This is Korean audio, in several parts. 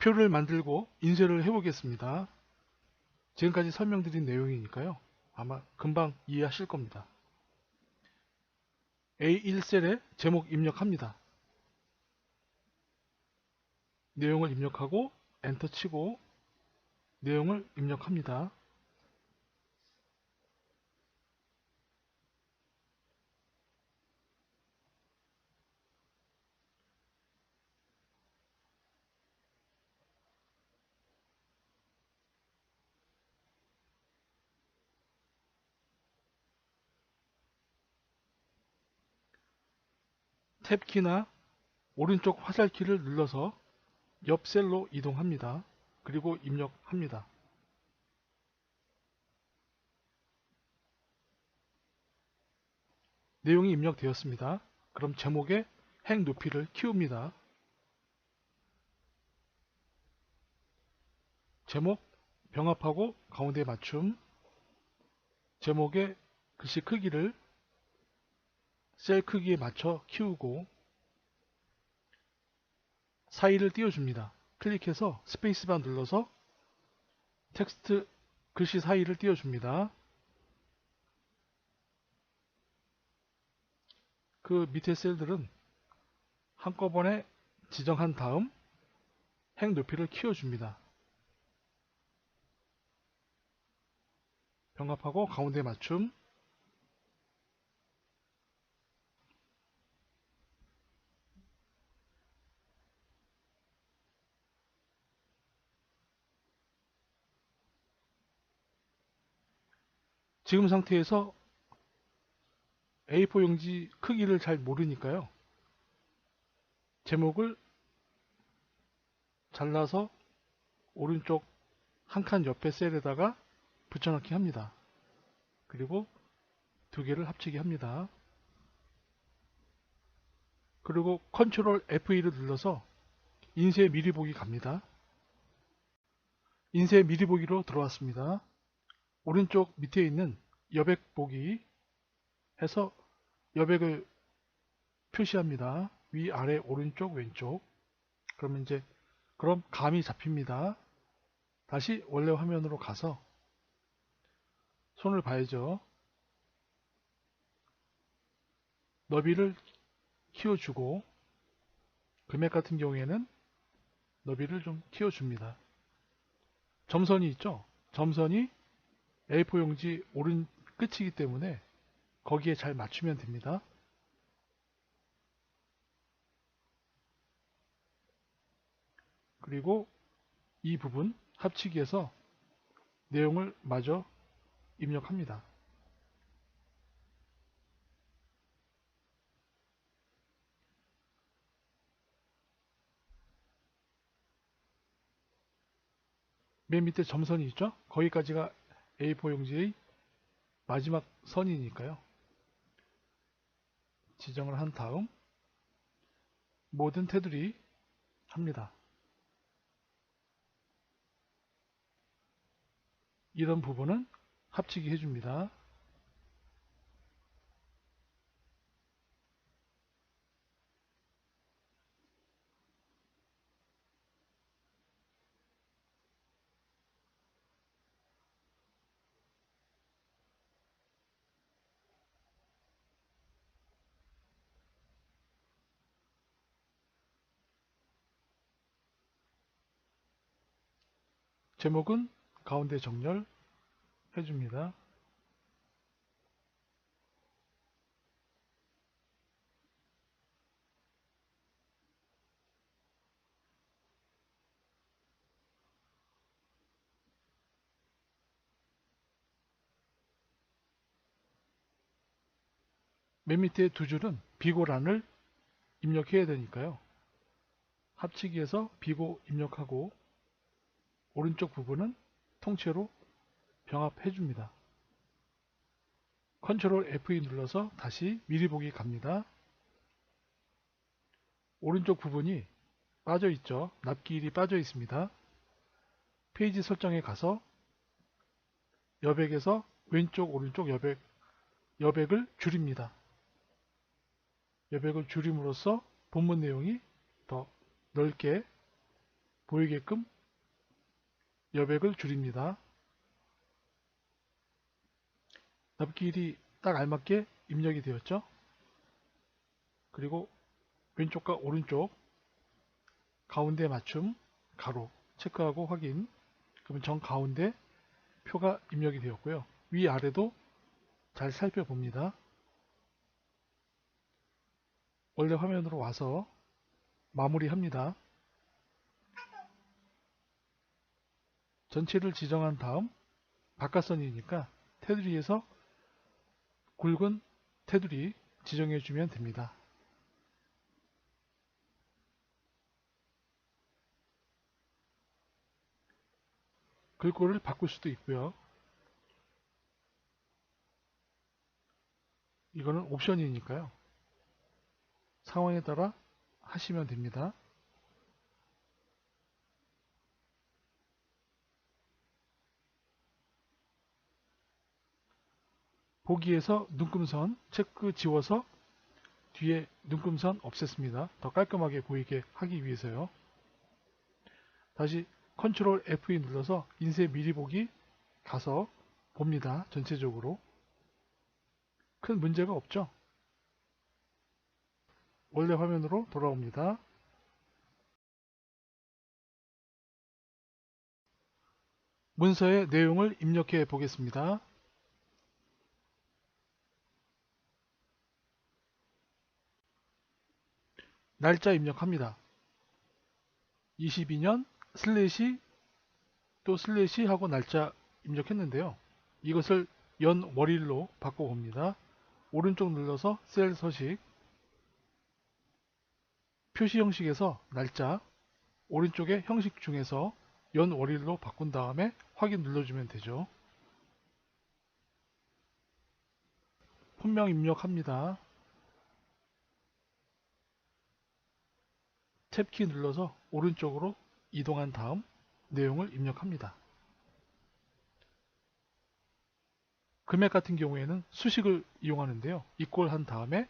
표를 만들고 인쇄를 해 보겠습니다. 지금까지 설명드린 내용이니까요. 아마 금방 이해하실 겁니다. A1셀에 제목 입력합니다. 내용을 입력하고 엔터 치고 내용을 입력합니다. 탭키나 오른쪽 화살키를 눌러서 옆 셀로 이동합니다. 그리고 입력합니다. 내용이 입력되었습니다. 그럼 제목의 행 높이를 키웁니다. 제목 병합하고 가운데 맞춤, 제목의 글씨 크기를 셀 크기에 맞춰 키우고 사이를 띄워줍니다. 클릭해서 스페이스바 눌러서 텍스트 글씨 사이를 띄워줍니다. 그 밑에 셀들은 한꺼번에 지정한 다음 행 높이를 키워줍니다. 병합하고 가운데 맞춤, 지금 상태에서 A4 용지 크기를 잘 모르니까요. 제목을 잘라서 오른쪽 한 칸 옆에 셀에다가 붙여넣기 합니다. 그리고 두 개를 합치게 합니다. 그리고 컨트롤 F2를 눌러서 인쇄 미리 보기 갑니다. 인쇄 미리 보기로 들어왔습니다. 오른쪽 밑에 있는 여백 보기 해서 여백을 표시합니다. 위, 아래, 오른쪽, 왼쪽. 그럼 감이 잡힙니다. 다시 원래 화면으로 가서 손을 봐야죠. 너비를 키워주고 금액 같은 경우에는 너비를 좀 키워줍니다. 점선이 있죠? 점선이 A4 용지 오른 끝이기 때문에 거기에 잘 맞추면 됩니다. 그리고 이 부분 합치기에서 내용을 마저 입력합니다. 맨 밑에 점선이 있죠? 거기까지가 A4 용지의 마지막 선이니까요. 지정을 한 다음 모든 테두리 합니다. 이런 부분은 합치기 해줍니다. 제목은 가운데 정렬 해줍니다. 맨 밑에 두 줄은 비고란을 입력해야 되니까요. 합치기에서 비고 입력하고 오른쪽 부분은 통째로 병합해 줍니다. 컨트롤 F2 눌러서 다시 미리 보기 갑니다. 오른쪽 부분이 빠져 있죠. 납기일이 빠져 있습니다. 페이지 설정에 가서 여백에서 왼쪽 오른쪽 여백을 줄입니다. 여백을 줄임으로써 본문 내용이 더 넓게 보이게끔 여백을 줄입니다. 납기일이 딱 알맞게 입력이 되었죠. 그리고 왼쪽과 오른쪽 가운데 맞춤 가로 체크하고 확인. 그러면 정 가운데 표가 입력이 되었고요. 위아래도 잘 살펴봅니다. 원래 화면으로 와서 마무리합니다. 전체를 지정한 다음 바깥선이니까 테두리에서 굵은 테두리 지정해 주면 됩니다. 글꼴을 바꿀 수도 있고요. 이거는 옵션이니까요. 상황에 따라 하시면 됩니다. 보기에서 눈금선 체크 지워서 뒤에 눈금선 없앴습니다. 더 깔끔하게 보이게 하기 위해서요. 다시 컨트롤 F2 눌러서 인쇄 미리 보기 가서 봅니다. 전체적으로. 큰 문제가 없죠. 원래 화면으로 돌아옵니다. 문서의 내용을 입력해 보겠습니다. 날짜 입력합니다. 22년 슬래시 또 슬래시 하고 날짜 입력했는데요. 이것을 연월일로 바꿔봅니다. 오른쪽 눌러서 셀 서식 표시 형식에서 날짜 오른쪽에 형식 중에서 연월일로 바꾼 다음에 확인 눌러주면 되죠. 본명 입력합니다. 탭키 눌러서 오른쪽으로 이동한 다음 내용을 입력합니다. 금액 같은 경우에는 수식을 이용하는데요. 이꼴 한 다음에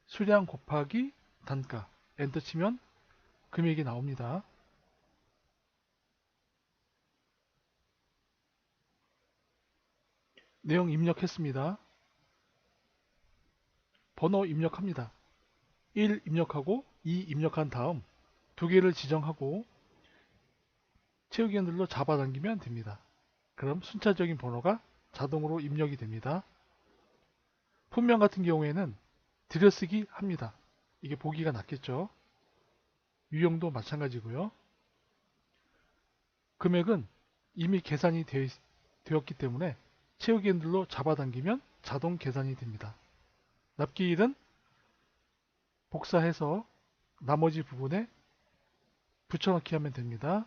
수량 곱하기 단가 엔터 치면 금액이 나옵니다. 내용 입력했습니다. 번호 입력합니다. 1 입력하고 2 입력한 다음 두 개를 지정하고 채우기 눌러 잡아당기면 됩니다. 그럼 순차적인 번호가 자동으로 입력이 됩니다. 품명 같은 경우에는 들여쓰기 합니다. 이게 보기가 낫겠죠. 유형도 마찬가지고요. 금액은 이미 계산이 되었기 때문에 채우기 눌러 잡아당기면 자동 계산이 됩니다. 납기일은 복사해서 나머지 부분에 붙여넣기 하면 됩니다.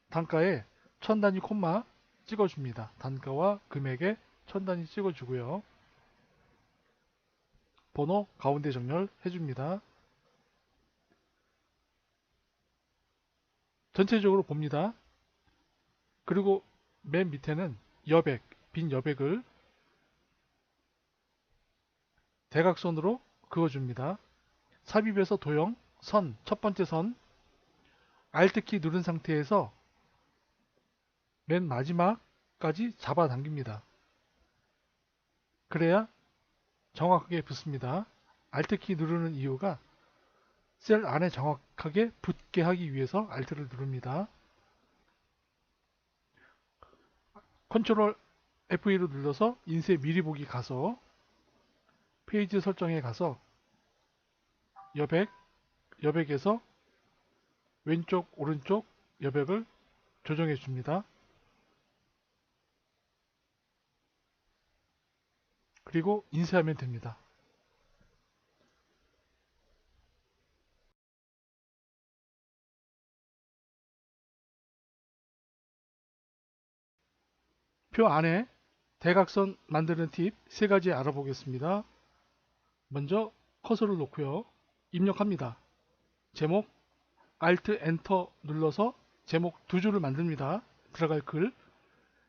단가에 천 단위 콤마 찍어줍니다. 단가와 금액에 천 단위 찍어주고요. 번호 가운데 정렬 해줍니다. 전체적으로 봅니다. 그리고 맨 밑에는 여백, 빈 여백을 대각선으로 그어줍니다. 삽입에서 도형, 선, 첫 번째 선, Alt키 누른 상태에서 맨 마지막까지 잡아당깁니다. 그래야 정확하게 붙습니다. Alt키 누르는 이유가 셀 안에 정확하게 붙게 하기 위해서 Alt를 누릅니다. 컨트롤 F2로 눌러서 인쇄 미리 보기 가서 페이지 설정에 가서 여백에서 왼쪽 오른쪽 여백을 조정해 줍니다. 그리고 인쇄하면 됩니다. 표 안에 대각선 만드는 팁 3가지 알아보겠습니다. 먼저 커서를 놓고요. 입력합니다. 제목 Alt Enter 눌러서 제목 2줄을 만듭니다. 들어갈 글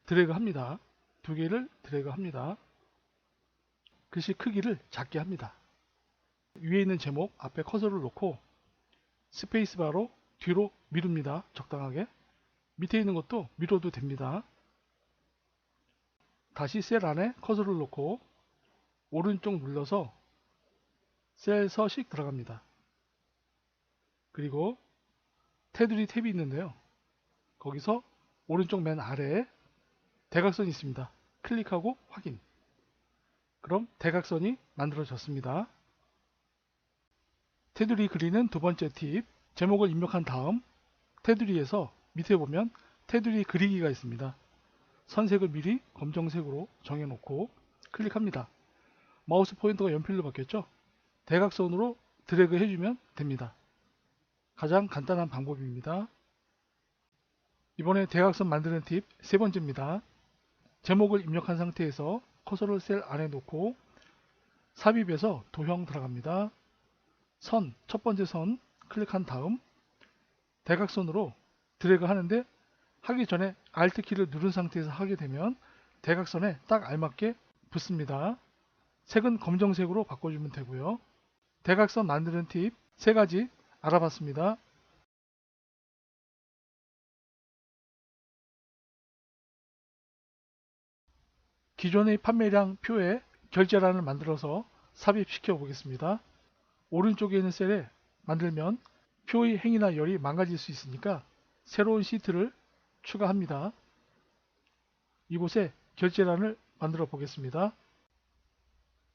드래그 합니다. 2개를 드래그 합니다. 글씨 크기를 작게 합니다. 위에 있는 제목 앞에 커서를 놓고 스페이스바로 뒤로 미룹니다. 적당하게. 밑에 있는 것도 밀어도 됩니다. 다시 셀 안에 커서를 놓고 오른쪽 눌러서 셀 서식 들어갑니다. 그리고 테두리 탭이 있는데요. 거기서 오른쪽 맨 아래에 대각선이 있습니다. 클릭하고 확인. 그럼 대각선이 만들어졌습니다. 테두리 그리는 두 번째 팁, 제목을 입력한 다음 테두리에서 밑에 보면 테두리 그리기가 있습니다. 선색을 미리 검정색으로 정해놓고 클릭합니다. 마우스 포인터가 연필로 바뀌었죠? 대각선으로 드래그 해주면 됩니다. 가장 간단한 방법입니다. 이번에 대각선 만드는 팁 세 번째입니다. 제목을 입력한 상태에서 커서를 셀 안에 놓고 삽입에서 도형 들어갑니다. 선, 첫 번째 선 클릭한 다음 대각선으로 드래그 하는데 하기 전에 Alt 키를 누른 상태에서 하게 되면 대각선에 딱 알맞게 붙습니다. 색은 검정색으로 바꿔주면 되고요. 대각선 만드는 팁 세 가지 알아봤습니다. 기존의 판매량 표에 결제란을 만들어서 삽입시켜 보겠습니다. 오른쪽에 있는 셀에 만들면 표의 행이나 열이 망가질 수 있으니까 새로운 시트를 추가합니다. 이곳에 결제란을 만들어 보겠습니다.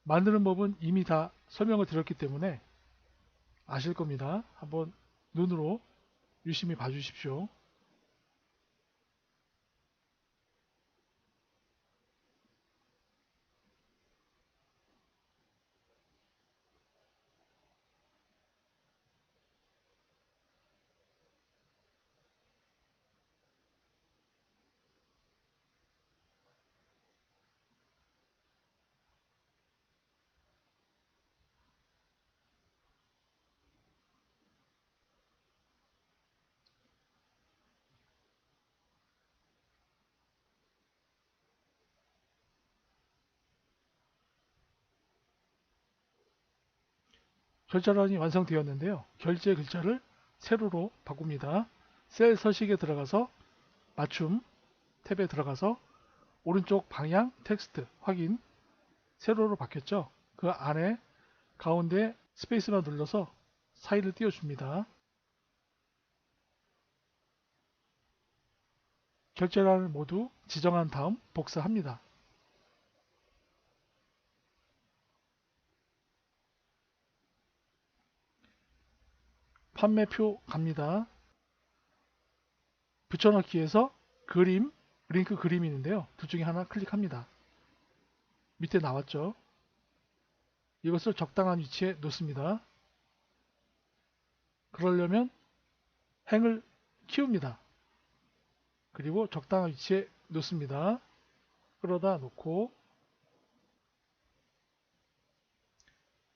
만드는 법은 이미 다 설명을 드렸기 때문에 아실 겁니다. 한번 눈으로 유심히 봐주십시오. 결제란이 완성되었는데요. 결제 글자를 세로로 바꿉니다. 셀 서식에 들어가서 맞춤 탭에 들어가서 오른쪽 방향 텍스트 확인. 세로로 바뀌었죠. 그 안에 가운데 스페이스만 눌러서 사이를 띄워줍니다. 결제란을 모두 지정한 다음 복사합니다. 판매표 갑니다. 붙여넣기에서 그림, 링크 그림이 있는데요. 둘 중에 하나 클릭합니다. 밑에 나왔죠. 이것을 적당한 위치에 놓습니다. 그러려면 행을 키웁니다. 그리고 적당한 위치에 놓습니다. 끌어다 놓고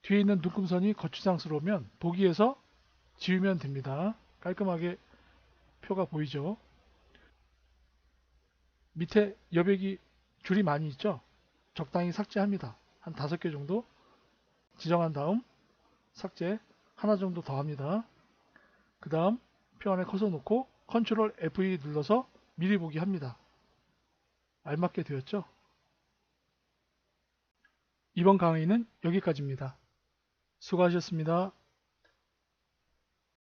뒤에 있는 눈금선이 거추장스러우면 보기에서 지우면 됩니다. 깔끔하게 표가 보이죠. 밑에 여백이 줄이 많이 있죠. 적당히 삭제합니다. 한 5개 정도 지정한 다음 삭제 하나 정도 더 합니다. 그 다음 표 안에 커서 놓고 컨트롤 F2 눌러서 미리 보기 합니다. 알맞게 되었죠. 이번 강의는 여기까지입니다. 수고하셨습니다.